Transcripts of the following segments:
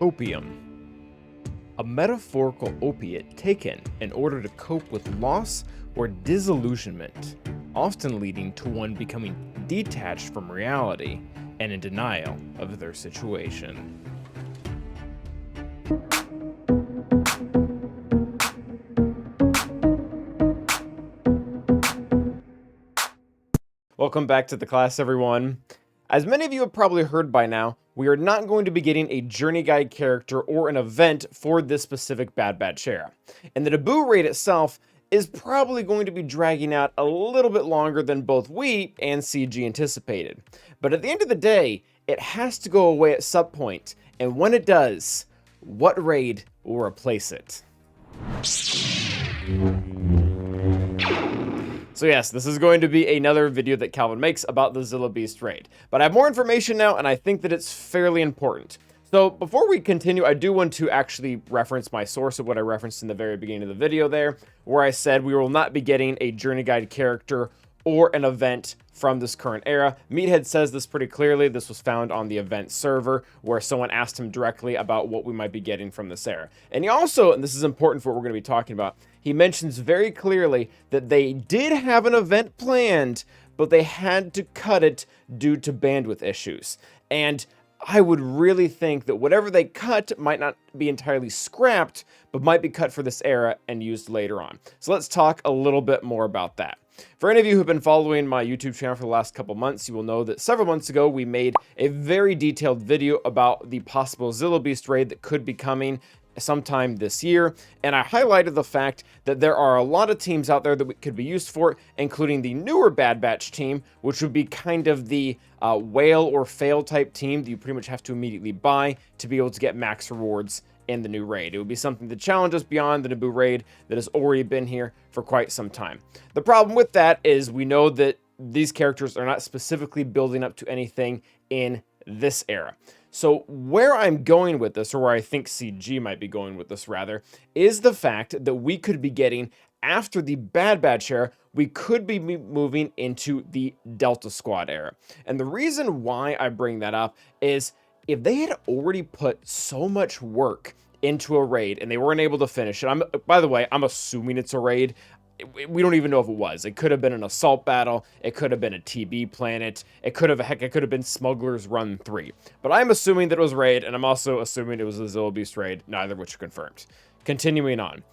Opium. A metaphorical opiate taken in order to cope with loss or disillusionment, often leading to one becoming detached from reality and in denial of their situation. Welcome back to the class, everyone. As many of you have probably heard by now, we are not going to be getting a journey guide character or an event for this specific Bad Batch era. And the debut raid itself is probably going to be dragging out a little bit longer than both we and CG anticipated. But at the end of the day, it has to go away at some point, and when it does, what raid will replace it? So yes, this is going to be another video that Calvin makes about the Zillo Beast raid. But I have more information now, and I think that it's fairly important. So before we continue, I do want to actually reference my source of what I referenced in the very beginning of the video there, where I said we will not be getting a journey guide character or an event from this current era. Meathead says this pretty clearly. This was found on the event server where someone asked him directly about what we might be getting from this era. And he also, and this is important for what we're going to be talking about, he mentions very clearly that they did have an event planned, but they had to cut it due to bandwidth issues. And I would really think that whatever they cut might not be entirely scrapped, but might be cut for this era and used later on. So let's talk a little bit more about that. For any of you who've been following my YouTube channel for the last couple months, you will know that several months ago we made a very detailed video about the possible Zillo Beast raid that could be coming sometime this year, and I highlighted the fact that there are a lot of teams out there that could be used for it, including the newer Bad Batch team, which would be kind of the whale or fail type team that you pretty much have to immediately buy to be able to get max rewards in the new raid. It would be something to challenge us beyond the Naboo raid that has already been here for quite some time. The problem with that is we know that these characters are not specifically building up to anything in this era. So where I'm going with this, or where I think CG might be going with this rather, is the fact that we could be getting, after the Bad Batch era, we could be moving into the Delta Squad era. And the reason why I bring that up is if they had already put so much work into a raid and they weren't able to finish it, by the way, I'm assuming it's a raid. We don't even know if it was. It could have been an assault battle. It could have been a TB planet. It could have been Smuggler's Run 3. But I'm assuming that it was raid, and I'm also assuming it was a Zillo Beast raid, neither of which are confirmed. Continuing on.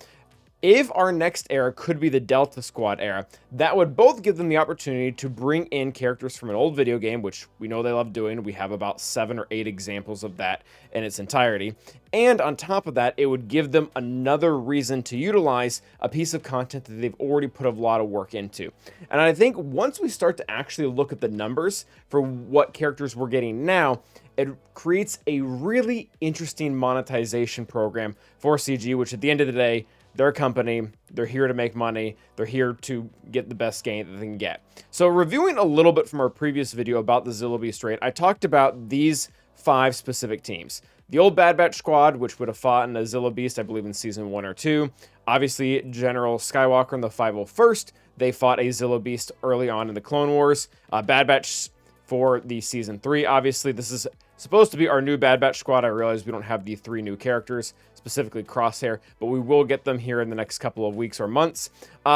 If our next era could be the Delta Squad era, that would both give them the opportunity to bring in characters from an old video game, which we know they love doing. We have about 7 or 8 examples of that in its entirety. And on top of that, it would give them another reason to utilize a piece of content that they've already put a lot of work into. And I think once we start to actually look at the numbers for what characters we're getting now, it creates a really interesting monetization program for CG, which at the end of the day, they're a company, they're here to make money, they're here to get the best gain that they can get. So reviewing a little bit from our previous video about the Zillo Beast raid, I talked about these 5 specific teams. The old Bad Batch squad, which would have fought in the Zillo Beast, I believe in season 1 or 2. Obviously, General Skywalker and the 501st, they fought a Zillo Beast early on in the Clone Wars. Bad Batch for the season 3, obviously, this is supposed to be our new Bad Batch squad. I realize we don't have the 3 new characters, specifically Crosshair, but we will get them here in the next couple of weeks or months.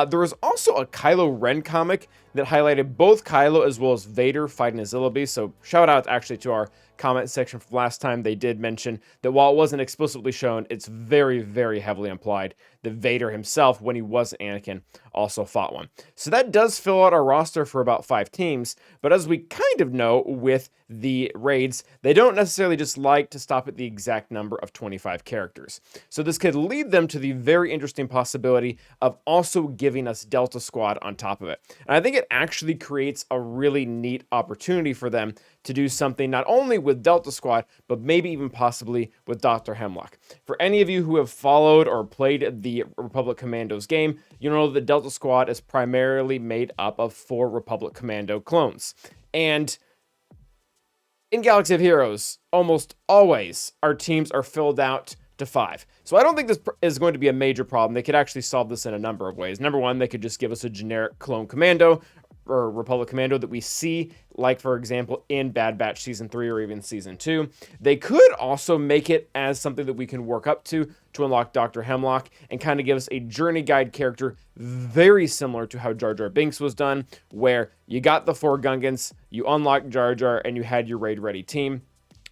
There was also a Kylo Ren comic that highlighted both Kylo as well as Vader fighting a Zillo Beast, so shout out actually to our comment section from last time. They did mention that while it wasn't explicitly shown, it's very, very heavily implied that Vader himself, when he was Anakin, also fought one. So that does fill out our roster for about 5 teams, but as we kind of know with the raids, they don't necessarily just like to stop at the exact number of 25 characters. So this could lead them to the very interesting possibility of also giving us Delta Squad on top of it. And I think it actually creates a really neat opportunity for them to do something not only with Delta Squad, but maybe even possibly with Dr. Hemlock. For any of you who have followed or played the Republic Commandos game, you know that Delta Squad is primarily made up of 4 Republic Commando clones. And in Galaxy of Heroes, almost always our teams are filled out to 5. So I don't think this is going to be a major problem. They could actually solve this in a number of ways. Number one, they could just give us a generic clone commando, or Republic Commando that we see, like, for example, in Bad Batch Season 3 or even Season 2. They could also make it as something that we can work up to unlock Dr. Hemlock and kind of give us a journey guide character very similar to how Jar Jar Binks was done, where you got the 4 Gungans, you unlocked Jar Jar, and you had your raid-ready team.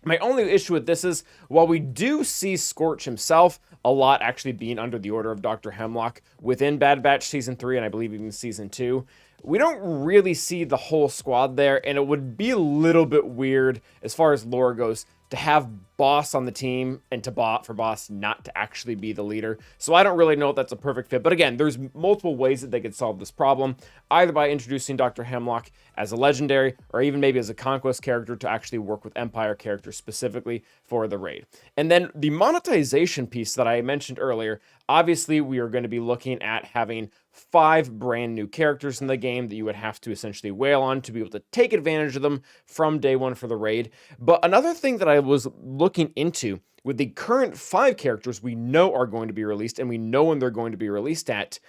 My only issue with this is, while we do see Scorch himself a lot actually being under the order of Dr. Hemlock within Bad Batch Season 3 and I believe even Season 2, we don't really see the whole squad there, and it would be a little bit weird as far as lore goes to have Boss on the team and for Boss not to actually be the leader. So I don't really know if that's a perfect fit. But again, there's multiple ways that they could solve this problem, either by introducing Dr. Hemlock as a legendary or even maybe as a conquest character to actually work with Empire characters specifically for the raid. And then the monetization piece that I mentioned earlier, obviously we are going to be looking at having 5 brand new characters in the game that you would have to essentially whale on to be able to take advantage of them from day one for the raid. But another thing that I was looking into with the current 5 characters we know are going to be released and we know when they're going to be released at,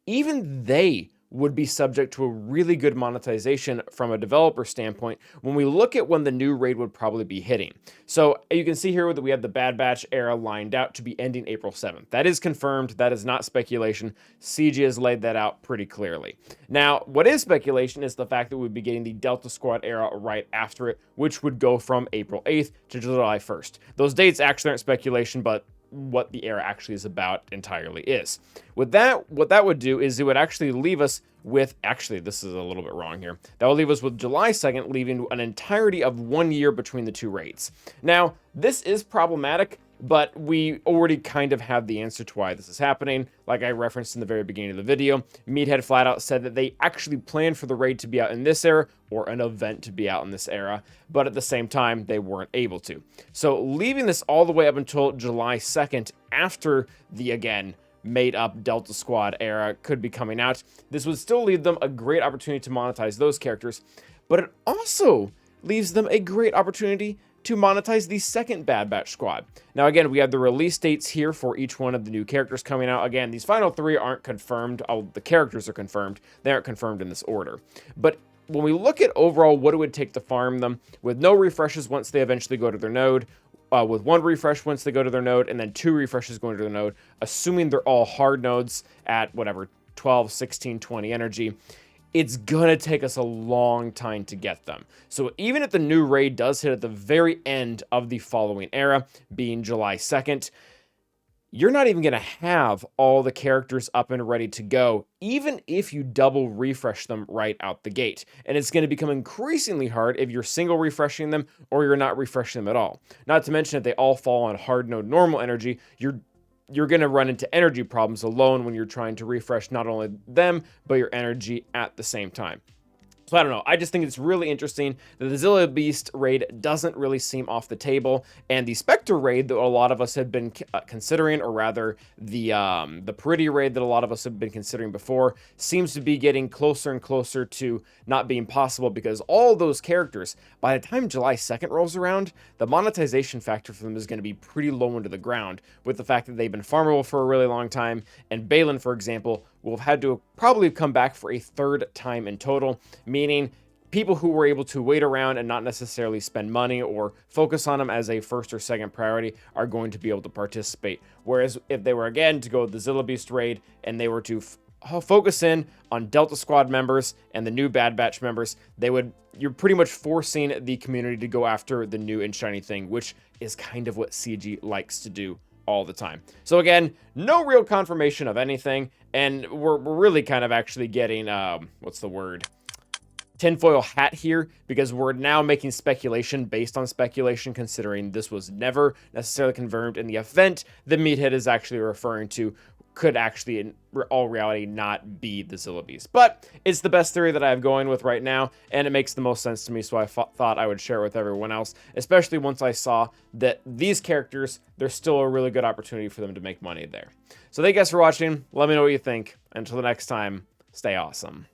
even they would be subject to a really good monetization from a developer standpoint when we look at when the new raid would probably be hitting. So you can see here that we have the Bad Batch era lined out to be ending April 7th. That is confirmed. That is not speculation. CG has laid that out pretty clearly. Now, what is speculation is the fact that we'd be getting the Delta Squad era right after it, which would go from April 8th to July 1st. Those dates actually aren't speculation, but what the era actually is about entirely is. With that, what that would do is it would actually leave us with, actually, this is a little bit wrong here. That would leave us with July 2nd, leaving an entirety of 1 year between the 2 raids. Now, this is problematic, but we already kind of have the answer to why this is happening. Like I referenced in the very beginning of the video, Meathead flat out said that they actually planned for the raid to be out in this era, or an event to be out in this era, but at the same time, they weren't able to. So leaving this all the way up until July 2nd, after the, again, made up Delta Squad era could be coming out, this would still leave them a great opportunity to monetize those characters, but it also leaves them a great opportunity to monetize the second Bad Batch squad. Now again, we have the release dates here for each one of the new characters coming out. Again, these final 3 aren't confirmed. Oh, the characters are confirmed. They aren't confirmed in this order. But when we look at overall what it would take to farm them, with no refreshes once they eventually go to their node, with 1 refresh once they go to their node, and then 2 refreshes going to their node, assuming they're all hard nodes at whatever, 12, 16, 20 energy, it's gonna take us a long time to get them. So even if the new raid does hit at the very end of the following era, being July 2nd, you're not even gonna have all the characters up and ready to go, even if you double refresh them right out the gate. And it's gonna become increasingly hard if you're single refreshing them or you're not refreshing them at all. Not to mention if they all fall on hard node normal energy, you're going to run into energy problems alone when you're trying to refresh not only them, but your energy at the same time. So I don't know. I just think it's really interesting that the Zillo Beast raid doesn't really seem off the table, and the Spectre raid that a lot of us have been considering, or rather the Pretty raid that a lot of us have been considering before, seems to be getting closer and closer to not being possible, because all those characters, by the time July 2nd rolls around, the monetization factor for them is going to be pretty low into the ground, with the fact that they've been farmable for a really long time, and Balin, for example, will have had to probably come back for a 3rd time in total, meaning people who were able to wait around and not necessarily spend money or focus on them as a 1st or 2nd priority are going to be able to participate. Whereas if they were, again, to go with the Zillo Beast raid and they were to focus in on Delta Squad members and the new Bad Batch members, you're pretty much forcing the community to go after the new and shiny thing, which is kind of what CG likes to do all the time. So again, no real confirmation of anything, and we're really kind of actually getting, what's the word? Tinfoil hat here, because we're now making speculation based on speculation, considering this was never necessarily confirmed in the event the Meathead is actually referring to could actually, in all reality, not be the Zillo Beast. But it's the best theory that I have going with right now, and it makes the most sense to me, so I thought I would share it with everyone else, especially once I saw that these characters, there's still a really good opportunity for them to make money there. So thank you guys for watching. Let me know what you think. Until the next time, stay awesome.